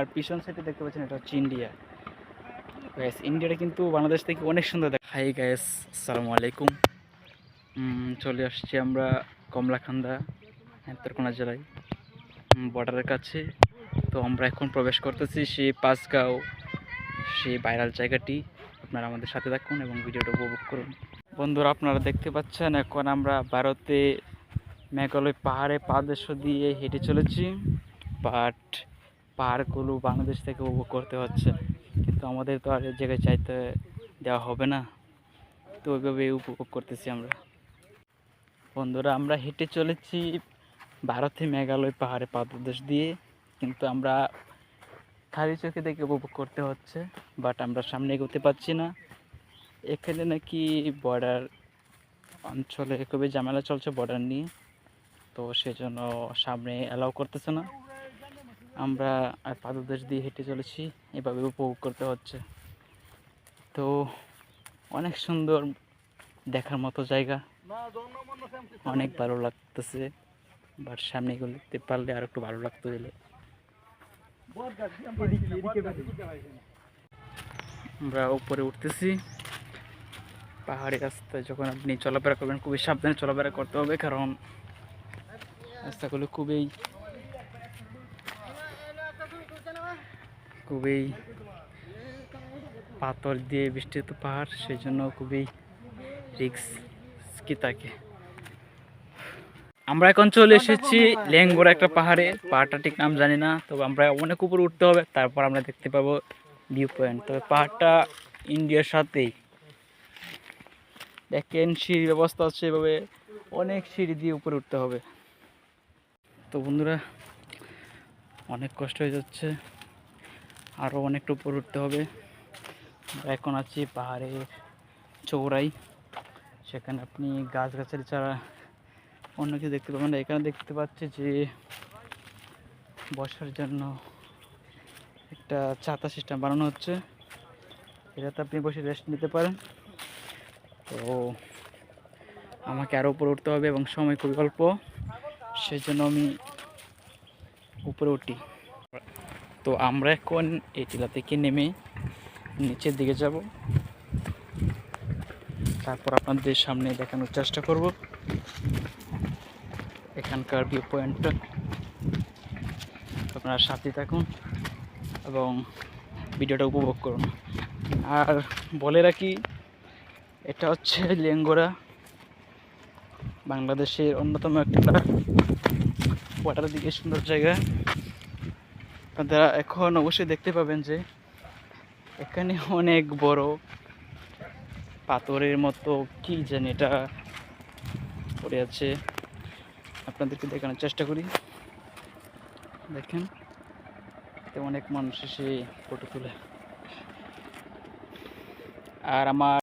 আর পিছন সাইডে দেখতে পাচ্ছেন এটা হচ্ছে ইন্ডিয়া। গাইস ইন্ডিয়াটা কিন্তু বাংলাদেশ থেকে অনেক সুন্দর দেখা। হাই গাইস, আসসালামু আলাইকুম। চলে আসছি আমরা কমলাকান্দা নেত্রকোনা জেলায় বর্ডারের কাছে। তো আমরা এখন প্রবেশ করতেছি সেই পাঁচগাঁও, সেই ভাইরাল জায়গাটি। আপনারা আমাদের সাথে থাকুন এবং ভিডিওটা উপভোগ করুন। বন্ধুরা, আপনারা দেখতে পাচ্ছেন এখন আমরা ভারতে মেঘালয় পাহাড়ে পাদদেশ দিয়ে হেঁটে চলেছি। বাট পাহাড়গুলো বাংলাদেশ থেকে উপভোগ করতে হচ্ছে, কিন্তু আমাদের তো আর এই জায়গায় চাইতে দেওয়া হবে না, তো ওইভাবে উপভোগ করতেছি আমরা। বন্ধুরা, আমরা হেঁটে চলেছি ভারতে মেঘালয় পাহাড়ে পাদদেশ দিয়ে, কিন্তু আমরা খালি চোখে দেখে উপভোগ করতে হচ্ছে। বাট আমরা সামনে এগোতে পারছি না। এখানে নাকি বর্ডার অঞ্চলে খুবই ঝামেলা চলছে বর্ডার নিয়ে, তো সেজন্য সামনে অ্যালাউ করতেছে না। আমরা আর পাদদেশ দিয়ে হেঁটে চলেছি, এভাবে উপভোগ করতে হচ্ছে। তো অনেক সুন্দর দেখার মতো জায়গা, অনেক ভালো লাগতেছে। বাট সামনে এগোতে পারলে আর একটু ভালো লাগতো দিলে। আমরা উপরে উঠতেছি পাহাড়ি রাস্তায়। যখন আপনি চলাফেরা করবেন খুবই সাবধানে চলাফেরা করতে হবে, কারণ রাস্তাগুলো খুবই খুবই পাথর দিয়ে বেষ্টিত পাহাড়, সেই জন্য খুবই রিস্কি থাকে। আমরা এখন চলে এসেছি লেঙ্গুরা একটা পাহাড়ে। পাহাড়টা ঠিক নাম জানি না, তবে আমরা অনেক উপরে উঠতে হবে, তারপর আমরা দেখতে পাবো ভিউ পয়েন্ট। তবে পাহাড়টা ইন্ডিয়ার সাথেই, দেখেন সিঁড়ির ব্যবস্থা আছে, এভাবে অনেক সিঁড়ি দিয়ে উপরে উঠতে হবে। তো বন্ধুরা, অনেক কষ্ট হয়ে যাচ্ছে, আরও অনেকটা উপরে উঠতে হবে। আমরা এখন আছি পাহাড়ের চৌড়াই, সেখানে আপনি গাছগাছালি ছাড়া অন্য কিছু দেখতে পাবেন না। এখানে দেখতে পাচ্ছি যে বসার জন্য একটা ছাতা সিস্টেম বানানো হচ্ছে, এটাতে আপনি বসে রেস্ট নিতে পারেন। তো আমাকে আরও উপরে উঠতে হবে এবং সময় খুবই অল্প, সেই জন্য আমি উপরে উঠি। তো আমরা এখন এই টিলা থেকে নেমে নিচের দিকে যাব, তারপর আপনাদের সামনে দেখানোর চেষ্টা করব এখানকার ভিউ পয়েন্টটা। আপনারা সাথে থাকুন এবং ভিডিওটা উপভোগ করুন। আর বলে রাখি, এটা হচ্ছে লেঙ্গুরা, বাংলাদেশের অন্যতম একটা ওয়াটার দিকে সুন্দর জায়গা। আপনারা এখন অবশ্যই দেখতে পাবেন যে এখানে অনেক বড় পাথরের মতো কি জানি এটা পড়ে আছে। আপনাদেরকে দেখানোর চেষ্টা করি। দেখেন, অনেক মানুষ এসে ফটো তুলে। আর আমার